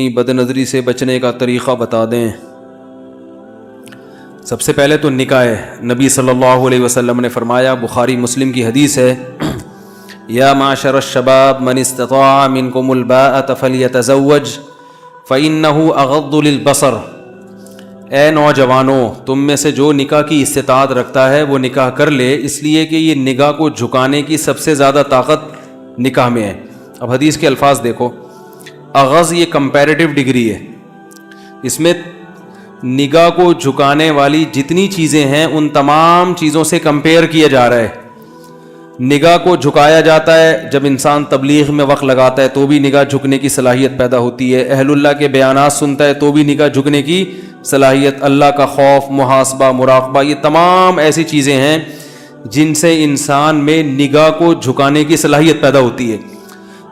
بد نظری سے بچنے کا طریقہ بتا دیں۔ سب سے پہلے تو نکاح ہے۔ نبی صلی اللہ علیہ وسلم نے فرمایا، بخاری مسلم کی حدیث ہے، یا معشر الشباب من استطاع منکم الباءۃ فلیتزوج فإنہ اغض للبصر۔ اے نوجوانوں، تم میں سے جو نکاح کی استطاعت رکھتا ہے وہ نکاح کر لے، اس لیے کہ یہ نگاہ کو جھکانے کی سب سے زیادہ طاقت نکاح میں ہے۔ اب حدیث کے الفاظ دیکھو، اغض یہ کمپیریٹیو ڈگری ہے، اس میں نگاہ کو جھکانے والی جتنی چیزیں ہیں ان تمام چیزوں سے کمپیئر کیا جا رہا ہے۔ نگاہ کو جھکایا جاتا ہے جب انسان تبلیغ میں وقت لگاتا ہے تو بھی نگاہ جھکنے کی صلاحیت پیدا ہوتی ہے، اہل اللہ کے بیانات سنتا ہے تو بھی نگاہ جھکنے کی صلاحیت، اللہ کا خوف، محاسبہ، مراقبہ، یہ تمام ایسی چیزیں ہیں جن سے انسان میں نگاہ کو جھکانے کی صلاحیت پیدا ہوتی ہے۔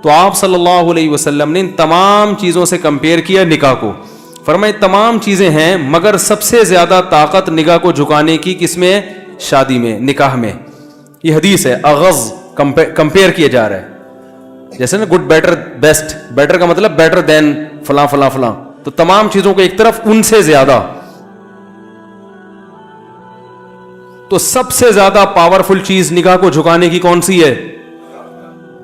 تو آپ صلی اللہ علیہ وسلم نے ان تمام چیزوں سے کمپیئر کیا نکاح کو، فرمائے تمام چیزیں ہیں مگر سب سے زیادہ طاقت نگاہ کو جھکانے کی کس میں؟ شادی میں، نکاح میں۔ یہ حدیث ہے، اغض کمپیئر کیا جا رہا ہے، جیسے نا گڈ، بیٹر، بیسٹ، بیٹر کا مطلب بیٹر دین فلاں فلاں فلاں، تو تمام چیزوں کو ایک طرف، ان سے زیادہ۔ تو سب سے زیادہ پاورفل چیز نگاہ کو جھکانے کی کون سی ہے؟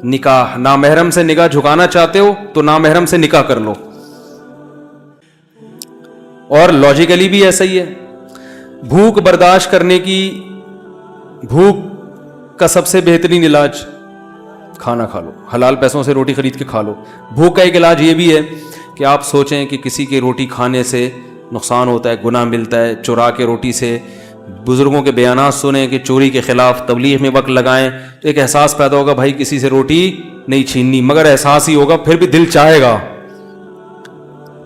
نکاح۔ نامحرم سے نگاہ جھکانا چاہتے ہو تو نامحرم سے نکاح کر لو، اور لاجیکلی بھی ایسا ہی ہے۔ بھوک برداشت کرنے کی، بھوک کا سب سے بہترین علاج کھانا کھا لو، حلال پیسوں سے روٹی خرید کے کھا لو۔ بھوک کا ایک علاج یہ بھی ہے کہ آپ سوچیں کہ کسی کی روٹی کھانے سے نقصان ہوتا ہے، گناہ ملتا ہے، چرا کے روٹی سے، بزرگوں کے بیانات سنیں کہ چوری کے خلاف تبلیغ میں وقت لگائیں، تو ایک احساس پیدا ہوگا بھائی کسی سے روٹی نہیں چھیننی، مگر احساس ہی ہوگا، پھر بھی دل چاہے گا۔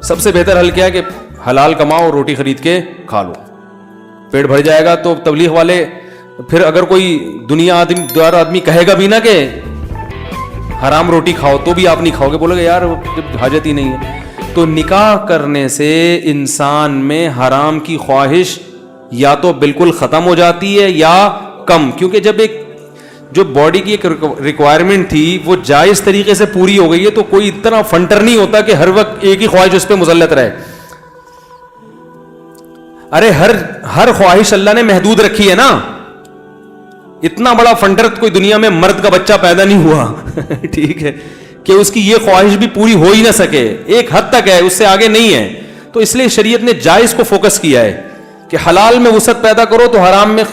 سب سے بہتر حل کیا ہے کہ حلال کماؤ، روٹی خرید کے کھا لو، پیٹ بھر جائے گا۔ تو تبلیغ والے پھر اگر کوئی دنیا دار آدمی کہے گا بھی نا کہ حرام روٹی کھاؤ تو بھی آپ نہیں کھاؤ گے، بولو گے یار جب حاجت ہی نہیں ہے۔ تو نکاح کرنے سے انسان میں حرام کی خواہش یا تو بالکل ختم ہو جاتی ہے یا کم، کیونکہ جب ایک جو باڈی کی ایک ریکوائرمنٹ تھی وہ جائز طریقے سے پوری ہو گئی ہے تو کوئی اتنا فنٹر نہیں ہوتا کہ ہر وقت ایک ہی خواہش اس پہ مسلط رہے۔ ارے ہر خواہش اللہ نے محدود رکھی ہے نا، اتنا بڑا فنٹر کوئی دنیا میں مرد کا بچہ پیدا نہیں ہوا ٹھیک ہے، کہ اس کی یہ خواہش بھی پوری ہو ہی نہ سکے، ایک حد تک ہے، اس سے آگے نہیں ہے۔ تو اس لیے شریعت نے جائز کو فوکس کیا ہے کہ حلال میں وسعت پیدا کرو تو حرام میں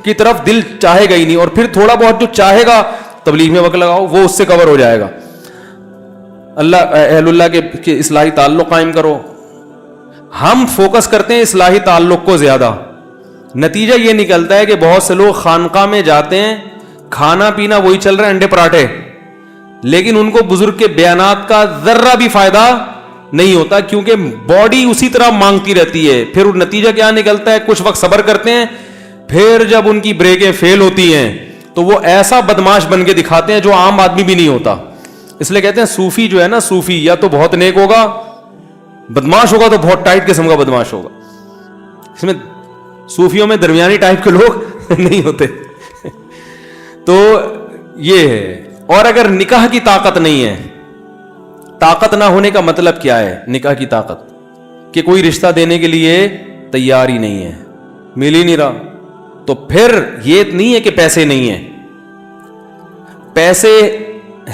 کی طرف دل چاہے گا ہی نہیں، اور پھر تھوڑا بہت جو چاہے گا تبلیغ میں وقت لگاؤ، وہ اس سے کور ہو جائے گا۔ اہل اللہ کے اصلاحی تعلق قائم کرو۔ ہم فوکس کرتے ہیں اصلاحی تعلق کو زیادہ، نتیجہ یہ نکلتا ہے کہ بہت سے لوگ خانقاہ میں جاتے ہیں، کھانا پینا وہی چل رہا ہے، انڈے پراٹھے، لیکن ان کو بزرگ کے بیانات کا ذرہ بھی فائدہ نہیں ہوتا، کیونکہ باڈی اسی طرح مانگتی رہتی ہے۔ پھر نتیجہ کیا نکلتا ہے؟ کچھ وقت صبر کرتے ہیں، پھر جب ان کی بریکیں فیل ہوتی ہیں تو وہ ایسا بدماش بن کے دکھاتے ہیں جو عام آدمی بھی نہیں ہوتا۔ اس لیے کہتے ہیں صوفی جو ہے نا، صوفی یا تو بہت نیک ہوگا، بدماش ہوگا تو بہت ٹائٹ قسم کا بدماش ہوگا۔ اس میں صوفیوں میں درمیانی ٹائپ کے لوگ نہیں ہوتے تو یہ ہے۔ اور اگر نکاح کی طاقت نہیں ہے، طاقت نہ ہونے کا مطلب کیا ہے؟ نکاح کی طاقت کہ کوئی رشتہ دینے کے لیے تیار ہی نہیں ہے، مل ہی نہیں رہا، تو پھر یہ نہیں ہے کہ پیسے نہیں ہیں، پیسے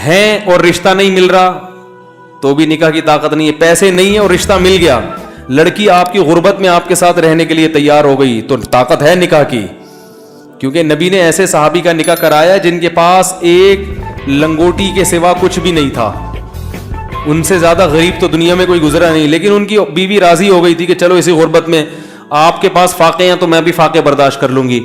ہیں اور رشتہ نہیں مل رہا تو بھی نکاح کی طاقت نہیں ہے۔ پیسے نہیں ہے اور رشتہ مل گیا، لڑکی آپ کی غربت میں آپ کے ساتھ رہنے کے لیے تیار ہو گئی تو طاقت ہے نکاح کی، کیونکہ نبی نے ایسے صحابی کا نکاح کرایا جن کے پاس ایک لنگوٹی کے سوا کچھ بھی نہیں تھا، ان سے زیادہ غریب تو دنیا میں کوئی گزرا نہیں، لیکن ان کی بیوی راضی ہو گئی تھی کہ چلو اسی غربت میں آپ کے پاس فاقے ہیں تو میں بھی فاقے برداشت کر لوں گی۔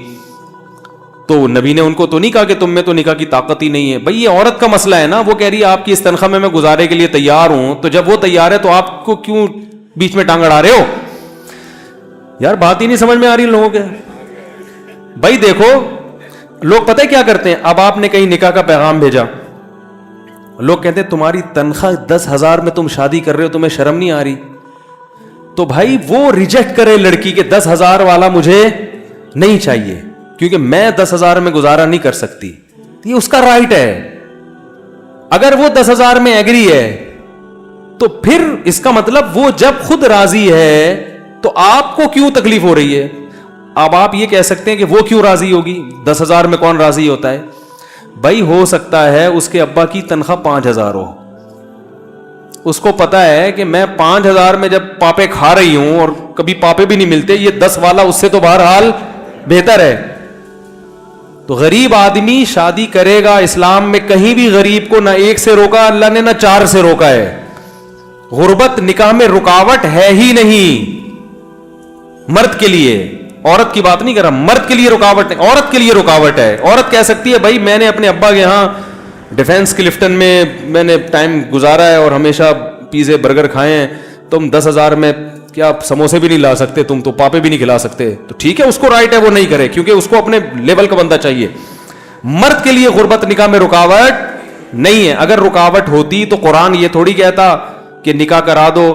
تو نبی نے ان کو تو نہیں کہا کہ تم میں تو نکاح کی طاقت ہی نہیں ہے۔ بھئی یہ عورت کا مسئلہ ہے نا، وہ کہہ رہی ہے آپ کی اس تنخواہ میں گزارے کے لیے تیار ہوں، تو جب وہ تیار ہے تو آپ کو کیوں بیچ میں ٹانگ اڑا رہے ہو؟ یار بات ہی نہیں سمجھ میں آ رہی لوگوں کے۔ بھائی دیکھو لوگ پتہ ہے کیا کرتے ہیں، اب آپ نے کہیں نکاح کا پیغام بھیجا، لوگ کہتے ہیں تمہاری تنخواہ 10,000 میں تم شادی کر رہے ہو، تمہیں شرم نہیں آ رہی؟ تو بھائی وہ ریجیکٹ کرے لڑکی کہ 10,000 والا مجھے نہیں چاہیے، کیونکہ میں 10,000 میں گزارا نہیں کر سکتی، یہ اس کا رائٹ ہے۔ اگر وہ 10,000 میں ایگری ہے تو پھر اس کا مطلب وہ جب خود راضی ہے تو آپ کو کیوں تکلیف ہو رہی ہے؟ اب آپ یہ کہہ سکتے ہیں کہ وہ کیوں راضی ہوگی؟ 10,000 میں کون راضی ہوتا ہے بھائی؟ ہو سکتا ہے اس کے ابا کی تنخواہ 5,000 ہو، اس کو پتا ہے کہ میں 5,000 میں جب پاپے کھا رہی ہوں اور کبھی پاپے بھی نہیں ملتے، یہ 10 والا اس سے تو بہرحال بہتر ہے. تو غریب آدمی شادی کرے گا. اسلام میں کہیں بھی غریب کو نہ 1 سے روکا اللہ نے، نہ 4 سے روکا ہے. غربت نکاح میں رکاوٹ ہے ہی نہیں مرد کے لیے. عورت کی بات نہیں کر رہا، مرد کے لیے رکاوٹ نہیں، عورت کے لیے رکاوٹ ہے. عورت کہہ سکتی ہے بھائی میں نے اپنے ابا کے یہاں ڈیفینس کلفٹن میں نے ٹائم گزارا ہے اور ہمیشہ پیزے برگر کھائے ہیں، تم 10,000 میں کیا سموسے بھی نہیں لا سکتے، تم تو پاپے بھی نہیں کھلا سکتے. تو ٹھیک ہے، اس کو رائٹ ہے وہ نہیں کرے، کیونکہ اس کو اپنے لیول کا بندہ چاہیے. مرد کے لیے غربت نکاح میں رکاوٹ نہیں ہے. اگر رکاوٹ ہوتی تو قرآن یہ تھوڑی کہتا کہ نکاح کرا دو،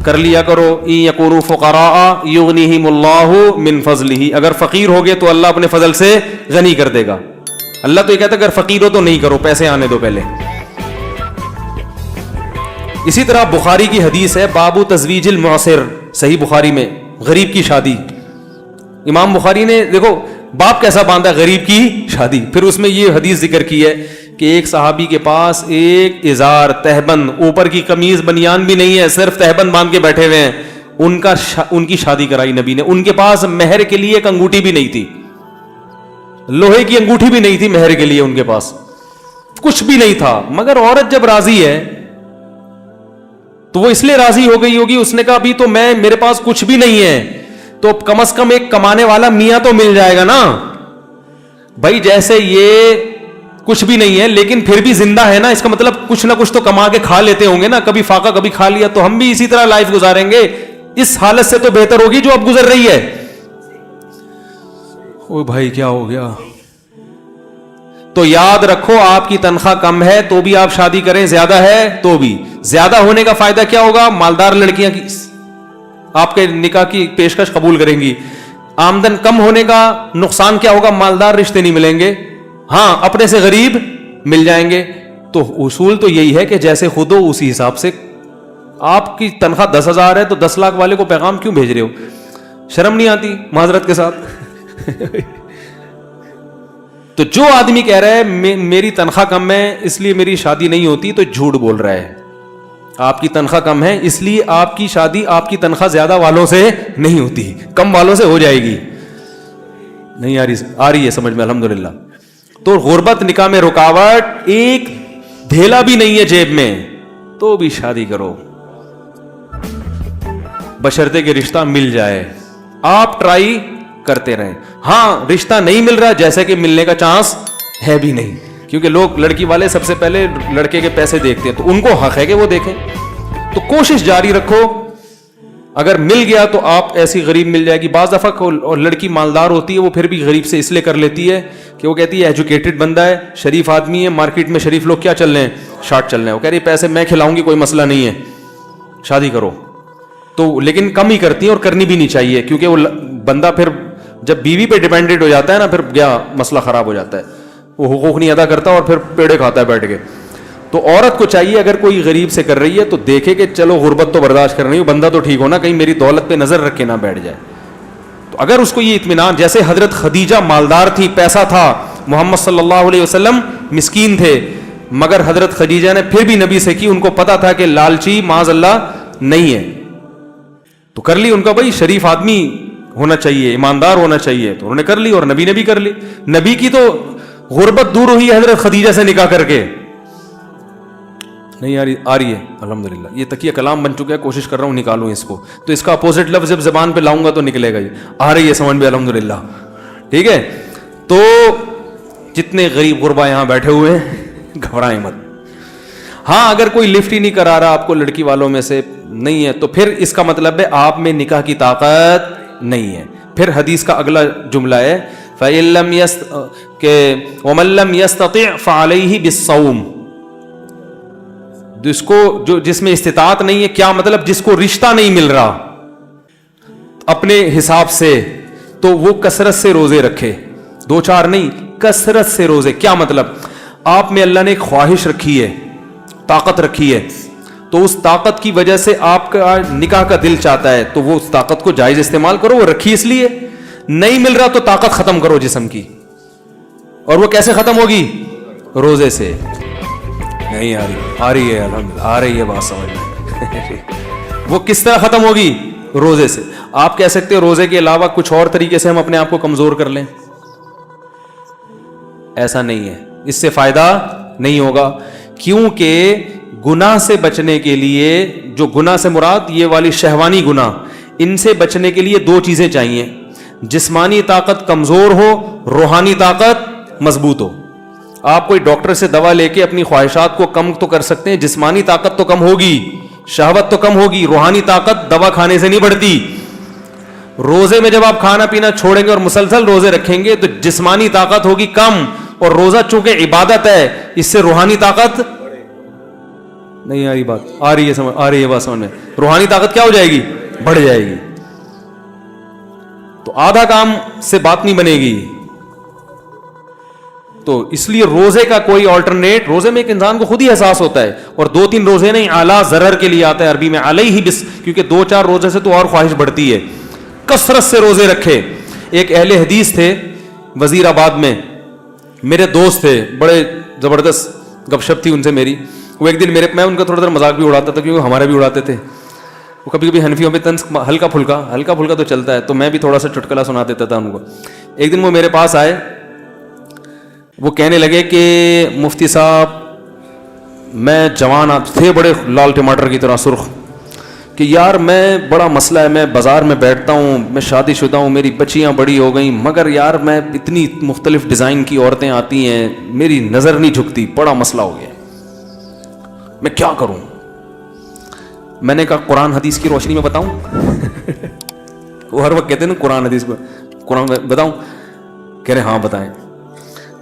کر لیا کرو. ان یکونوا فقراء یغنیہم اللہ من فضلہ، اگر فقیر ہوگے تو اللہ اپنے فضل سے غنی کر دے گا. اللہ تو یہ کہتا ہے اگر فقیر ہو تو نہیں کرو، پیسے آنے دو پہلے. اسی طرح بخاری کی حدیث ہے باب تزویج المعسر، صحیح بخاری میں غریب کی شادی. امام بخاری نے دیکھو باب کیسا باندھا غریب کی شادی. پھر اس میں یہ حدیث ذکر کی ہے کہ ایک صحابی کے پاس ایک ازار تہبند، اوپر کی قمیض بنیان بھی نہیں ہے، صرف تہبند باندھ کے بیٹھے ہوئے ہیں. ان کی شادی کرائی نبی نے. ان کے پاس مہر کے لیے ایک انگوٹھی بھی نہیں تھی، لوہے کی انگوٹھی بھی نہیں تھی مہر کے لیے، ان کے پاس کچھ بھی نہیں تھا. مگر عورت جب راضی ہے تو وہ اس لیے راضی ہو گئی ہوگی، اس نے کہا ابھی تو میرے پاس کچھ بھی نہیں ہے تو کم از کم ایک کمانے والا میاں تو مل جائے گا نا. بھائی جیسے یہ کچھ بھی نہیں ہے لیکن پھر بھی زندہ ہے نا، اس کا مطلب کچھ نہ کچھ تو کما کے کھا لیتے ہوں گے نا، کبھی فاقہ کبھی کھا لیا. تو ہم بھی اسی طرح لائف گزاریں گے، اس حالت سے تو بہتر ہوگی جو اب گزر رہی ہے. او بھائی کیا ہو گیا؟ تو یاد رکھو آپ کی تنخواہ کم ہے تو بھی آپ شادی کریں، زیادہ ہے تو بھی. زیادہ ہونے کا فائدہ کیا ہوگا؟ مالدار لڑکیاں کی آپ کے نکاح کی پیشکش قبول کریں گی. آمدن کم ہونے کا نقصان کیا ہوگا؟ مالدار رشتے نہیں ملیں گے، ہاں اپنے سے غریب مل جائیں گے. تو اصول تو یہی ہے کہ جیسے خود ہو اسی حساب سے. آپ کی تنخواہ 10,000 ہے تو 10 لاکھ والے کو پیغام کیوں بھیج رہے ہو؟ شرم نہیں آتی معذرت کے ساتھ؟ تو جو آدمی کہہ رہا ہے میری تنخواہ کم ہے اس لیے میری شادی نہیں ہوتی تو جھوٹ بول رہا ہے. آپ کی تنخواہ کم ہے اس لیے آپ کی شادی آپ کی تنخواہ زیادہ والوں سے نہیں ہوتی، کم والوں سے ہو جائے گی. نہیں آ رہی ہے سمجھ میں؟ الحمدللہ. تو غربت نکاح میں رکاوٹ ایک دھیلا بھی نہیں ہے جیب میں تو بھی شادی کرو، بشرطے کہ رشتہ مل جائے. آپ ٹرائی کرتے رہیں. ہاں رشتہ نہیں مل رہا جیسے کہ ملنے کا چانس ہے بھی نہیں، کیونکہ لوگ لڑکی والے سب سے پہلے لڑکے کے پیسے دیکھتے ہیں تو ان کو حق ہے کہ وہ دیکھیں. تو کوشش جاری رکھو، اگر مل گیا تو آپ ایسی غریب مل جائے گی. بعض دفعہ اور لڑکی مالدار ہوتی ہے وہ پھر بھی غریب سے اس لیے کر لیتی ہے کہ وہ کہتی ہے ایجوکیٹڈ بندہ ہے، شریف آدمی ہے، مارکیٹ میں شریف لوگ کیا چل رہے ہیں؟ شارٹ چل رہے ہیں. وہ کہہ رہی پیسے میں کھلاؤں گی، کوئی مسئلہ نہیں ہے، شادی کرو. تو لیکن کم ہی کرتی ہیں اور کرنی بھی نہیں چاہیے، کیونکہ وہ بندہ پھر جب بیوی پہ ڈیپینڈنٹ ہو جاتا ہے نا پھر گیا مسئلہ خراب ہو جاتا ہے، وہ حقوق نہیں ادا کرتا اور پھر پیڑے کھاتا ہے بیٹھ کے. تو عورت کو چاہیے اگر کوئی غریب سے کر رہی ہے تو دیکھے کہ چلو غربت تو برداشت کر رہی ہوں، بندہ تو ٹھیک ہونا، کہیں میری دولت پہ نظر رکھ کے نہ بیٹھ جائے. تو اگر اس کو یہ اطمینان، جیسے حضرت خدیجہ مالدار تھی، پیسہ تھا، محمد صلی اللہ علیہ وسلم مسکین تھے، مگر حضرت خدیجہ نے پھر بھی نبی سے کی، ان کو پتا تھا کہ لالچی معاذ اللہ نہیں ہے تو کر لی. ان کا بھائی شریف آدمی ہونا چاہیے، ایماندار ہونا چاہیے، تو انہوں نے کر لی اور نبی نے بھی کر لی. نبی کی تو غربت دور ہوئی حضرت خدیجہ سے نکاح کر کے. نہیں آ رہی ہے الحمدللہ. یہ تکیہ کلام بن چکا ہے، کوشش کر رہا ہوں نکالوں اس کو. تو اس کا اپوزٹ لفظ جب زبان پہ لاؤں گا تو نکلے گا. یہ آ رہی ہے سمجھ میں الحمدللہ. ٹھیک ہے. تو جتنے غریب غربا یہاں بیٹھے ہوئے ہیں گھبرائیں مت. ہاں اگر کوئی لفٹ ہی نہیں کرا رہا آپ کو لڑکی والوں میں سے نہیں ہے تو پھر اس کا مطلب ہے آپ میں نکاح کی طاقت نہیں ہے. پھر حدیث کا اگلا جملہ ہے وَمَن لَّمْ يَسْتَطِعْ فَعَلَيْهِ بِالصَّوْمِ. جس میں استطاعت نہیں ہے، کیا مطلب؟ جس کو رشتہ نہیں مل رہا اپنے حساب سے تو وہ کثرت سے روزے رکھے، 2-4 نہیں، کثرت سے روزے. کیا مطلب؟ آپ میں اللہ نے ایک خواہش رکھی ہے، طاقت رکھی ہے، تو اس طاقت کی وجہ سے آپ کا نکاح کا دل چاہتا ہے تو وہ اس طاقت کو جائز استعمال کرو, وہ رکھی اس لیے. نہیں مل رہا تو طاقت ختم کرو جسم کی, اور وہ کیسے ختم ہوگی؟ روزے سے. نہیں آ رہی ہے الحمدللہ, آ رہی ہے بات سمجھ میں. وہ کس طرح ختم ہوگی؟ روزے سے. آپ کہہ سکتے ہیں روزے کے علاوہ کچھ اور طریقے سے ہم اپنے آپ کو کمزور کر لیں, ایسا نہیں ہے, اس سے فائدہ نہیں ہوگا. کیونکہ گناہ سے بچنے کے لیے, جو گناہ سے مراد یہ والی شہوانی گناہ, ان سے بچنے کے لیے دو چیزیں چاہیے. جسمانی طاقت کمزور ہو, روحانی طاقت مضبوط ہو. آپ کوئی ڈاکٹر سے دوا لے کے اپنی خواہشات کو کم تو کر سکتے ہیں, جسمانی طاقت تو کم ہوگی, شہوت تو کم ہوگی, روحانی طاقت دوا کھانے سے نہیں بڑھتی. روزے میں جب آپ کھانا پینا چھوڑیں گے اور مسلسل روزے رکھیں گے تو جسمانی طاقت ہوگی کم, اور روزہ چونکہ عبادت ہے اس سے روحانی طاقت نہیں آ رہی. بات آ رہی ہے, سمجھ آ رہی ہے بات سمجھ میں. روحانی طاقت کیا ہو جائے گی؟ بڑھ جائے گی. تو آدھا کام سے بات نہیں بنے گی. تو اس لیے روزے کا کوئی آلٹرنیٹ, روزے میں ایک انسان کو خود ہی احساس ہوتا ہے, اور 2-3 روزے نہیں, اعلیٰ ضرر کے لیے آتا ہے عربی میں علیہ بس, کیونکہ 2-4 روزے سے تو اور خواہش بڑھتی ہے. کثرت سے روزے رکھے. ایک اہل حدیث تھے وزیر آباد میں, میرے دوست تھے, بڑے زبردست گپ شپ تھی ان سے میری. وہ ایک دن میں ان کا تھوڑا دیر مذاق بھی اڑاتا تھا, کیونکہ ہمارے بھی اڑاتے تھے. وہ کبھی کبھی حنفیوں پہ طنز ہلکا پھلکا تو چلتا ہے, تو میں بھی تھوڑا سا چٹکلا سنا دیتا تھا ان کو. ایک دن وہ میرے پاس آئے, وہ کہنے لگے کہ مفتی صاحب, میں جوان تھے بڑے لال ٹماٹر کی طرح سرخ, کہ یار میں بڑا مسئلہ ہے, میں بازار میں بیٹھتا ہوں, میں شادی شدہ ہوں, میری بچیاں بڑی ہو گئیں, مگر یار میں اتنی مختلف ڈیزائن کی عورتیں آتی ہیں, میری نظر نہیں جھکتی, بڑا مسئلہ ہو گیا, میں کیا کروں؟ میں نے کہا قرآن حدیث کی روشنی میں بتاؤں. وہ ہر وقت کہتے ہیں نا قرآن حدیث کو, قرآن بتاؤں؟ کہہ رہے ہاں بتائیں.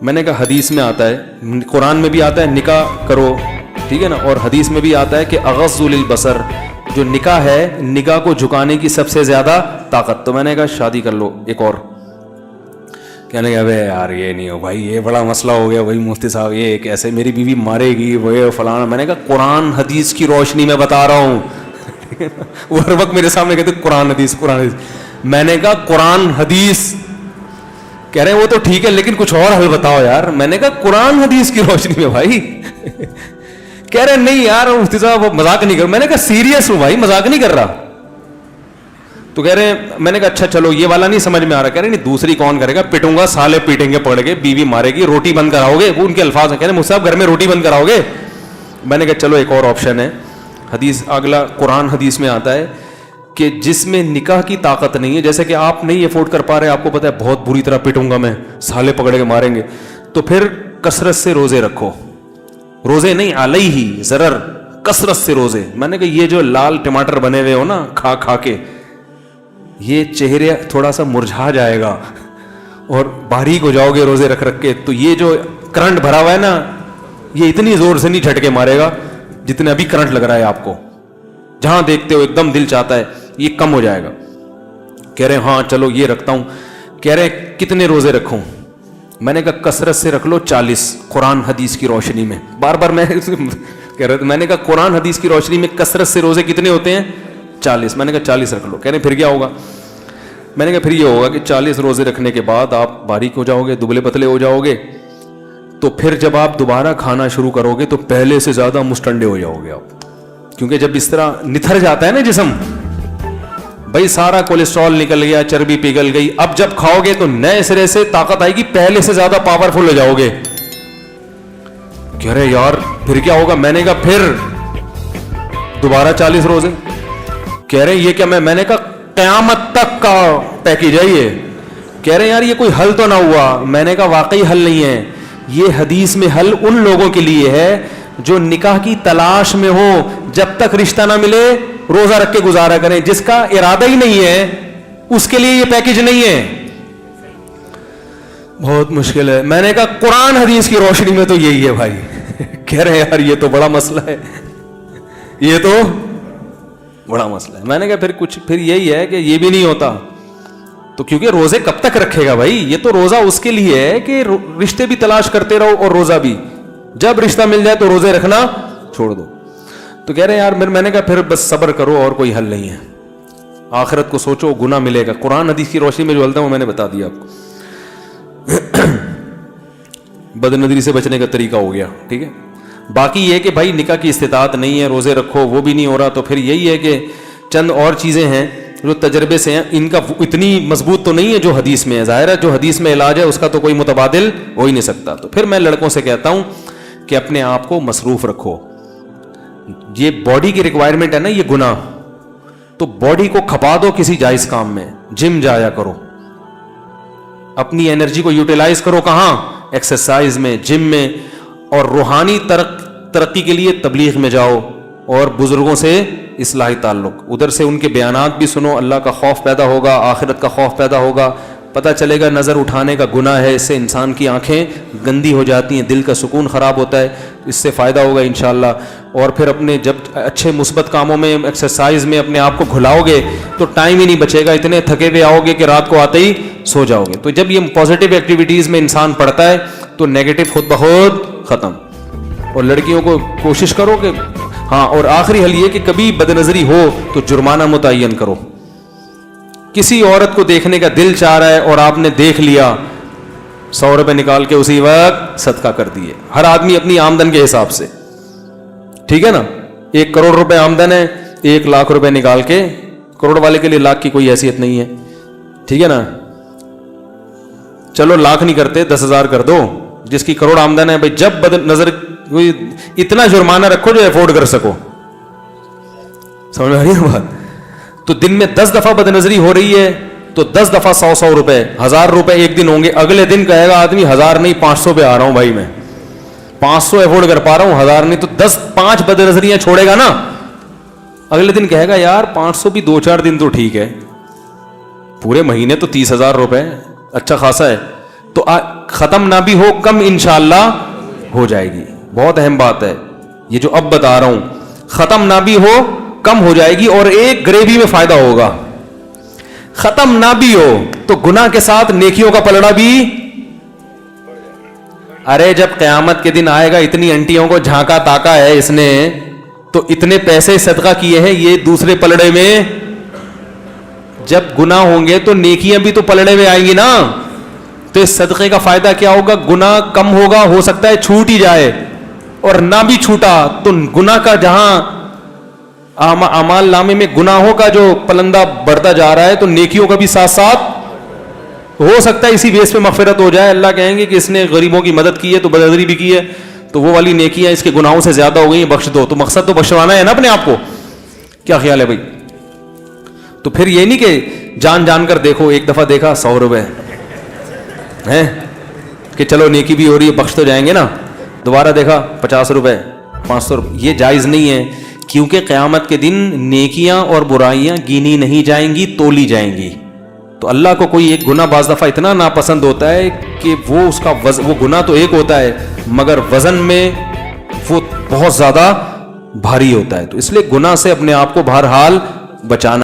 میں نے کہا حدیث میں آتا ہے, قرآن میں بھی آتا ہے نکاح کرو, ٹھیک ہے نا, اور حدیث میں بھی آتا ہے کہ اغض للبصر, جو نکاح ہے نگاہ کو جھکانے کی سب سے زیادہ طاقت. تو میں نے کہا شادی کر لو ایک اور. کہنے لگا ابے یار یہ نہیں ہو بھائی, یہ بڑا مسئلہ ہو گیا بھائی مفتی صاحب, یہ کیسے میری بیوی مارے گی وہ فلانا. میں نے کہا قرآن حدیث کی روشنی میں بتا رہا ہوں. وہ ہر وقت میرے سامنے کہتے قرآن حدیث. میں نے کہا قرآن حدیث. کہہ رہے ہیں وہ تو ٹھیک ہے لیکن کچھ اور حل بتاؤ یار. میں نے کہا قرآن حدیث کی روشنی میں بھائی. کہہ رہے نہیں یار مفتی صاحب وہ مذاق نہیں کر. میں نے کہا سیریس ہوں بھائی, مذاق نہیں کر رہا. تو کہہ رہے ہیں, میں نے کہا اچھا چلو یہ والا نہیں سمجھ میں آ رہا. کہہ رہے نہیں دوسری کون کرے گا, پٹوں گا سالے پیٹیں گے پڑ کے, بیوی مارے گی, روٹی بند کراؤ گے. وہ ان کے الفاظ ہیں. کہہ رہے مفتی صاحب گھر میں روٹی بند کراؤ گے. میں نے کہا چلو ایک اور آپشن ہے. حدیث اگلا قرآن حدیث میں آتا ہے کہ جس میں نکاح کی طاقت نہیں ہے, جیسے کہ آپ نہیں افورڈ کر پا رہے, آپ کو پتا ہے بہت بری طرح پٹوں گا میں, سالے پکڑ کے ماریں گے, تو پھر کثرت سے روزے رکھو. روزے نہیں علیہ ضرر, کثرت سے روزے. میں نے کہا یہ جو لال ٹماٹر بنے ہوئے ہو نا کھا کھا کے, یہ چہرے تھوڑا سا مرجھا جائے گا اور باریک ہو جاؤ گے روزے رکھ رکھ کے. تو یہ جو کرنٹ بھرا ہوا ہے نا, یہ اتنی زور سے نہیں جھٹکے مارے گا جتنے ابھی کرنٹ لگ رہا ہے آپ کو. جہاں دیکھتے ہو ایک دم دل چاہتا ہے, یہ کم ہو جائے گا. کہہ رہے ہاں چلو یہ رکھتا ہوں. کہہ رہے کتنے روزے رکھوں؟ میں نے کہا کثرت سے رکھ لو 40, قرآن حدیث کی روشنی میں. بار بار میں کہہ رہا تھا, میں نے کہا قرآن حدیث کی روشنی میں کثرت سے روزے کتنے ہوتے ہیں؟ 40. میں نے کہا 40 رکھ لو. کہہ رہے پھر کیا ہوگا؟ میں نے کہا پھر یہ ہوگا کہ 40 روزے رکھنے کے بعد آپ باریک ہو جاؤ گے, دبلے پتلے ہو جاؤ گے, تو پھر جب آپ دوبارہ کھانا شروع کرو گے تو پہلے سے زیادہ مستنڈے ہو جاؤ گے آپ. کیونکہ جب اس طرح نتھر جاتا ہے نا جسم, بھائی سارا کولیسٹرول نکل گیا, چربی پگھل گئی, اب جب کھاؤ گے تو نئے سرے سے طاقت آئے گی, پہلے سے زیادہ پاورفل ہو جاؤ گے. کہہ رہے یار پھر کیا ہوگا؟ میں نے کہا پھر دوبارہ 40 روزے. کہہ رہے یہ کیا؟ میں نے کہا قیامت تک کا پیکیج ہے یہ. کہہ رہے یار یہ کوئی حل تو نہ ہوا. میں نے کہا واقعی حل نہیں ہے, یہ حدیث میں حل ان لوگوں کے لیے ہے جو نکاح کی تلاش میں ہو, جب تک رشتہ نہ ملے روزہ رکھ کے گزارا کریں. جس کا ارادہ ہی نہیں ہے اس کے لیے یہ پیکیج نہیں ہے. بہت مشکل ہے. میں نے کہا قرآن حدیث کی روشنی میں تو یہی ہے بھائی. کہہ رہے یار یہ تو بڑا مسئلہ ہے, یہ تو بڑا مسئلہ ہے. میں نے کہا پھر یہی ہے کہ یہ بھی نہیں ہوتا. تو کیونکہ روزے کب تک رکھے گا بھائی؟ یہ تو روزہ اس کے لیے ہے کہ رشتے بھی تلاش کرتے رہو اور روزہ بھی. جب رشتہ مل جائے تو روزے رکھنا چھوڑ دو. تو کہہ رہے ہیں یار میں نے کہا پھر بس صبر کرو اور کوئی حل نہیں ہے, آخرت کو سوچو, گناہ ملے گا. قرآن حدیث کی روشنی میں جو حل تھا وہ میں نے بتا دیا آپ کو. بد نظری سے بچنے کا طریقہ ہو گیا, ٹھیک ہے. باقی یہ کہ بھائی نکاح کی استطاعت نہیں ہے, روزے رکھو, وہ بھی نہیں ہو رہا, تو پھر یہی ہے کہ چند اور چیزیں ہیں جو تجربے سے ہیں, ان کا اتنی مضبوط تو نہیں ہے جو حدیث میں ہے. ظاہر ہے جو حدیث میں علاج ہے اس کا تو کوئی متبادل ہو ہی نہیں سکتا. تو پھر میں لڑکوں سے کہتا ہوں کہ اپنے آپ کو مصروف رکھو. یہ باڈی کی ریکوائرمنٹ ہے نا یہ گناہ, تو باڈی کو کھپا دو کسی جائز کام میں, جم جایا کرو, اپنی انرجی کو یوٹیلائز کرو. کہاں؟ ایکسرسائز میں, جم میں. اور روحانی ترقی کے لیے تبلیغ میں جاؤ, اور بزرگوں سے اصلاحی تعلق, ادھر سے ان کے بیانات بھی سنو, اللہ کا خوف پیدا ہوگا, آخرت کا خوف پیدا ہوگا, پتہ چلے گا نظر اٹھانے کا گناہ ہے, اس سے انسان کی آنکھیں گندی ہو جاتی ہیں, دل کا سکون خراب ہوتا ہے, اس سے فائدہ ہوگا انشاءاللہ. اور پھر اپنے جب اچھے مثبت کاموں میں, ایکسرسائز میں اپنے آپ کو گھلاؤ گے تو ٹائم ہی نہیں بچے گا, اتنے تھکے ہوئے آؤ گے کہ رات کو آتے ہی سو جاؤ گے. تو جب یہ پازیٹیو ایکٹیویٹیز میں انسان پڑتا ہے تو نیگیٹو خود بخود ختم. اور لڑکیوں کو کوشش کرو کہ ہاں, اور آخری حل یہ کہ کبھی بد نظری ہو تو جرمانہ متعین کرو. کسی عورت کو دیکھنے کا دل چاہ رہا ہے اور آپ نے دیکھ لیا, 100 روپے نکال کے اسی وقت صدقہ کر دیے. ہر آدمی اپنی آمدن کے حساب سے, ٹھیک ہے نا. 1 کروڑ روپے آمدن ہے, 1 لاکھ روپے نکال کے, کروڑ والے کے لیے لاکھ کی کوئی حیثیت نہیں ہے, ٹھیک ہے نا. چلو لاکھ نہیں کرتے, 10,000 کر دو. جس کی کروڑ آمدن ہے بھائی, جب بد نظر اتنا جرمانہ رکھو جو افورڈ کر سکو. سمجھ میں آ رہی ہے بات؟ تو دن میں 10 دفعہ بد نظری ہو رہی ہے تو 10 دفعہ 100 روپے, 1000 روپے ایک دن ہوں گے. اگلے دن کہے گا آدمی 1000 نہیں 500 پہ آ رہا ہوں بھائی, میں 500 افورڈ کر پا رہا ہوں, 1000 نہیں. تو 5 بد نظریاں چھوڑے گا نا, اگلے دن کہے گا یار 500 بھی 2-4 دن تو ٹھیک ہے, پورے مہینے تو 30,000 روپے اچھا خاصا ہے. تو ختم نہ بھی ہو, کم انشاءاللہ ہو جائے گی. بہت اہم بات ہے یہ جو اب بتا رہا ہوں, ختم نہ بھی ہو کم ہو جائے گی. اور ایک گریوی میں فائدہ ہوگا, ختم نہ بھی ہو تو گناہ کے ساتھ نیکیوں کا پلڑا بھی. ارے جب قیامت کے دن آئے گا, اتنی انٹیوں کو جھانکا تاکا ہے اس نے, تو اتنے پیسے صدقہ کیے ہیں یہ دوسرے پلڑے میں. جب گناہ ہوں گے تو نیکیاں بھی تو پلڑے میں آئیں گی نا. تو اس صدقے کا فائدہ کیا ہوگا؟ گناہ کم ہوگا, ہو سکتا ہے چھوٹ ہی جائے, اور نہ بھی چھوٹا تو گناہ کا جہاں اعمال نامے میں گناہوں کا جو پلندہ بڑھتا جا رہا ہے, تو نیکیوں کا بھی ساتھ ساتھ ہو سکتا ہے اسی بیس پہ مغفرت ہو جائے. اللہ کہیں گے کہ اس نے غریبوں کی مدد کی ہے تو بدنظری بھی کی ہے, تو وہ والی نیکیاں اس کے گناہوں سے زیادہ ہو گئی ہیں, بخش دو. تو مقصد تو بخشوانا ہے نا اپنے آپ کو. کیا خیال ہے بھائی؟ تو پھر یہ نہیں کہ جان جان کر دیکھو, ایک دفعہ دیکھا 100 روپے ہیں کہ چلو نیکی بھی ہو رہی ہے, بخش تو جائیں گے نا. دوبارہ دیکھا 50 روپے, 500 روپے. یہ جائز نہیں ہے, کیونکہ قیامت کے دن نیکیاں اور برائیاں گینی نہیں جائیں گی, تولی جائیں گی. تو اللہ کو کوئی ایک گناہ بعض دفعہ اتنا ناپسند ہوتا ہے کہ وہ اس کا وہ گناہ تو ایک ہوتا ہے مگر وزن میں وہ بہت زیادہ بھاری ہوتا ہے. تو اس لیے گناہ سے اپنے آپ کو بہرحال بچانا.